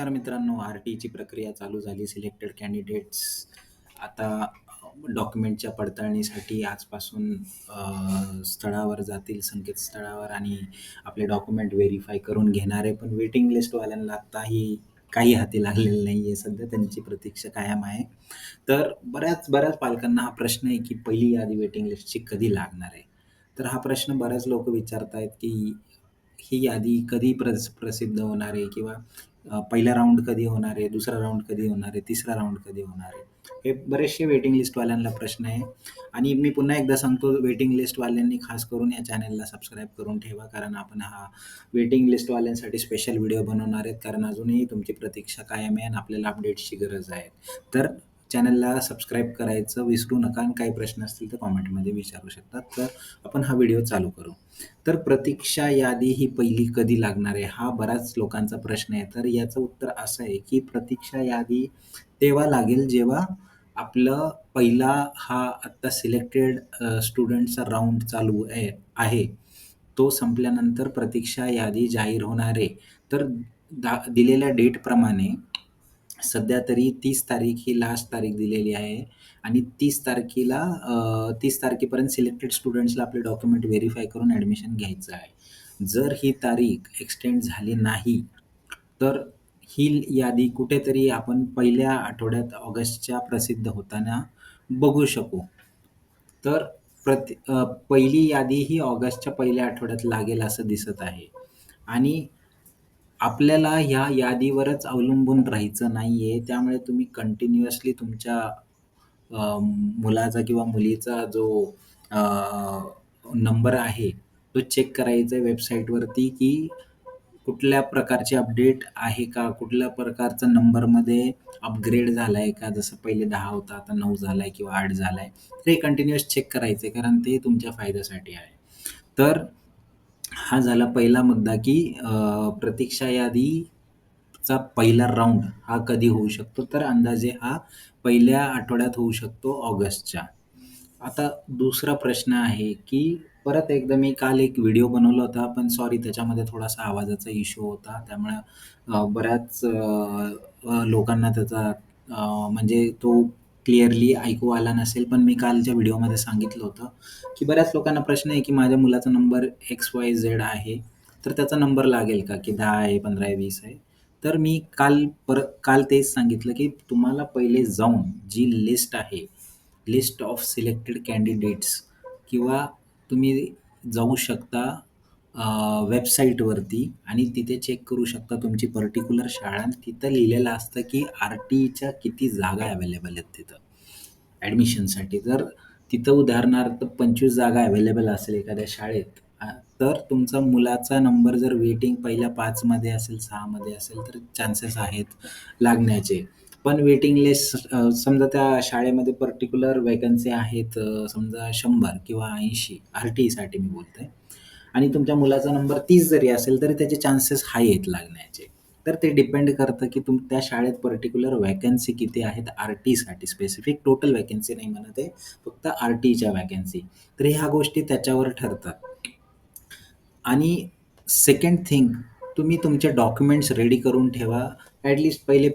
नमस्कार मित्रांनो, आर-टीची प्रक्रिया चालू झाली. सिलेक्टेड कॅन्डिडेट्स आता डॉक्युमेंटच्या पडताळणीसाठी आजपासून स्थळावर जातील, संकेतस्थळावर आणि आपले डॉक्युमेंट व्हेरिफाय करून घेणार आहे. पण वेटिंग लिस्टवाल्यांना आत्ताही काही हाती लागलेलं नाही आहे. सध्या त्यांची प्रतीक्षा कायम आहे. तर बऱ्याच बऱ्याच पालकांना हा प्रश्न आहे, की पहिली यादी वेटिंग लिस्टची कधी लागणार आहे? तर हा प्रश्न बरेच लोकं विचारतायत, की ही यादी कधी प्रसिद्ध होणार आहे किंवा पहिला राउंड कधी होणार आहे, दुसरा राउंड कधी होणार आहे, तिसरा राउंड कधी होणार आहे? हे बरेचसे वेटिंग लिस्टवाल्यांना प्रश्न आहे आणि मी पुन्हा एकदा सांगतो वेटिंग लिस्टवाल्यांनी खास करून या चॅनलला सबस्क्राईब करून ठेवा. कारण आपण हा वेटिंग लिस्टवाल्यांसाठी स्पेशल व्हिडिओ बनवणार आहेत. कारण अजूनही तुमची प्रतीक्षा कायम आहे आणि आपल्याला अपडेट्सची गरज आहे. तर चॅनलला सबस्क्राईब करायचं विसरू नका आणि काही प्रश्न असतील तर कॉमेंटमध्ये विचारू शकतात. तर आपण हा व्हिडिओ चालू करू. तर प्रतीक्षा यादी ही पहिली कधी लागणार आहे? हा बऱ्याच लोकांचा प्रश्न आहे. तर याचं उत्तर असं आहे, की प्रतीक्षा यादी तेव्हा लागेल जेव्हा आपलं पहिला हा आत्ता सिलेक्टेड स्टुडंटचा राउंड चालू आहे. तो संपल्यानंतर प्रतीक्षा यादी जाहीर होणार आहे. तर दिलेल्या डेटप्रमाणे सध्या तरी 30 तारीख ही लास्ट तारीख दिलेली आहे आणि 30 तारखेपर्यंत सिलेक्टेड स्टुडंट्सला आपले डॉक्युमेंट व्हेरिफाय करून ॲडमिशन घ्यायचं आहे. जर ही तारीख एक्सटेंड झाली नाही, तर ही यादी कुठेतरी आपण पहिल्या आठवड्यात ऑगस्टच्या प्रसिद्ध होताना बघू शकू. तर पहिली यादी ही ऑगस्टच्या पहिल्या आठवड्यात लागेल असं दिसत आहे आणि आपल्याला ह्या यादीवरच अवलंबून राहायचं नाहीये. त्यामुळे तुम्ही कंटिन्युअसली तुमच्या मुलाचा किंवा मुलीचा जो अ, नंबर आहे, तो चेक करायचा आहे वेबसाईटवरती, की कुठल्या प्रकारची अपडेट आहे का? कुठल्या प्रकारचा नंबरमध्ये अपग्रेड झालाय का? जसं पहिले 10 होता, आता 9 झालाय किंवा 8 झालाय. तर हे कंटिन्युअस चेक करायचं आहे, कारण ते तुमच्या फायद्यासाठी आहे. तर हा झाला पहिला मुद्दा, की प्रतीक्षा यादीचा पहिला राउंड हा कधी होऊ शकतो? तर अंदाजे हा पहिल्या आठवड्यात होऊ शकतो ऑगस्टच्या. आता दुसरा प्रश्न आहे, की परत एकदा मी काल एक व्हिडिओ बनवला होता, पण सॉरी त्याच्यामध्ये थोडासा आवाजाचा इश्यू होता. त्यामुळे बऱ्याच लोकांना त्याचा म्हणजे तो क्लिअरली ऐकू आला नसेल. पण मी कालच्या व्हिडिओमध्ये सांगितलं होतं, की बऱ्याच लोकांना प्रश्न आहे, की माझ्या मुलाचा नंबर XYZ आहे, तर त्याचा नंबर लागेल का? की 10 आहे, 15 आहे, 20 आहे. तर मी काल तेच सांगितलं, की तुम्हाला पहिले जाऊन जी लिस्ट आहे, लिस्ट ऑफ सिलेक्टेड कॅन्डिडेट्स किंवा तुम्ही जाऊ शकता वेबसाईटवरती आणि तिथे चेक करू शकता तुमची पर्टिक्युलर शाळा आणि तिथं लिहिलेलं असतं, की आर-टीच्या किती जागा अवेलेबल आहेत तिथं ॲडमिशनसाठी. जर तिथं उदाहरणार्थ 25 जागा अवेलेबल असेल एखाद्या शाळेत, तर तुमचा मुलाचा नंबर जर वेटिंग पहिल्या 5 मध्ये असेल, 6 मध्ये असेल, तर चान्सेस आहेत लागण्याचे. पण वेटिंग लिस्ट समजा त्या शाळेमध्ये पर्टिक्युलर व्हॅकन्सी आहेत समजा 100 किंवा 80 आर-टीसाठी मी बोलतोय आणि तुमच्या मुलाचा नंबर 30 जरी असेल, तरी त्याचे चान्सेस हाय आहेत लागण्याचे. तर ते डिपेंड करतं, की त्या शाळेत पर्टिक्युलर व्हॅकन्सी किती आहेत आर-टीसाठी स्पेसिफिक टोटल व्हॅकन्सी नाही म्हणत आहे, फक्त आर-टीच्या व्हॅकन्सी. तर ह्या गोष्टी त्याच्यावर ठरतात. आणि सेकंड थिंग तुम्ही तुमचे डॉक्युमेंट्स रेडी करून ठेवा. ॲट पहिले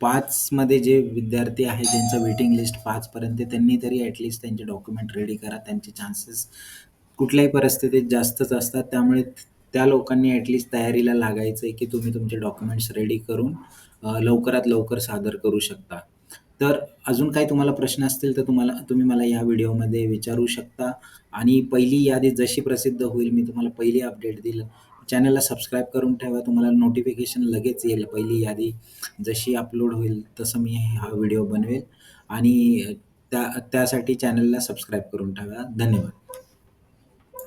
5 मध्ये जे विद्यार्थी आहेत ज्यांचं वेटिंग लिस्ट 5 पर्यंत त्यांनी तरी ॲट त्यांचे डॉक्युमेंट रेडी करा. त्यांचे चान्सेस कुठल्याही परिस्थितीत जास्तच असतात. त्यामुळे त्या लोकांनी तयारीला लागायचं आहे, की तुम्ही तुमचे डॉक्युमेंट्स रेडी करून लवकरात लवकर सादर करू शकता. तर अजून काही तुम्हाला प्रश्न असतील तर तुम्ही मला या व्हिडिओमध्ये विचारू शकता आणि पहिली यादी जशी प्रसिद्ध होईल मी तुम्हाला पहिली अपडेट देईल. चॅनलला सबस्क्राईब करून ठेवा. तुम्हाला नोटिफिकेशन लगेच येईल. पहिली यादी जशी अपलोड होईल तसं मी हा व्हिडिओ बनवेल आणि त्यासाठी चॅनलला सबस्क्राईब करून ठेवा. धन्यवाद.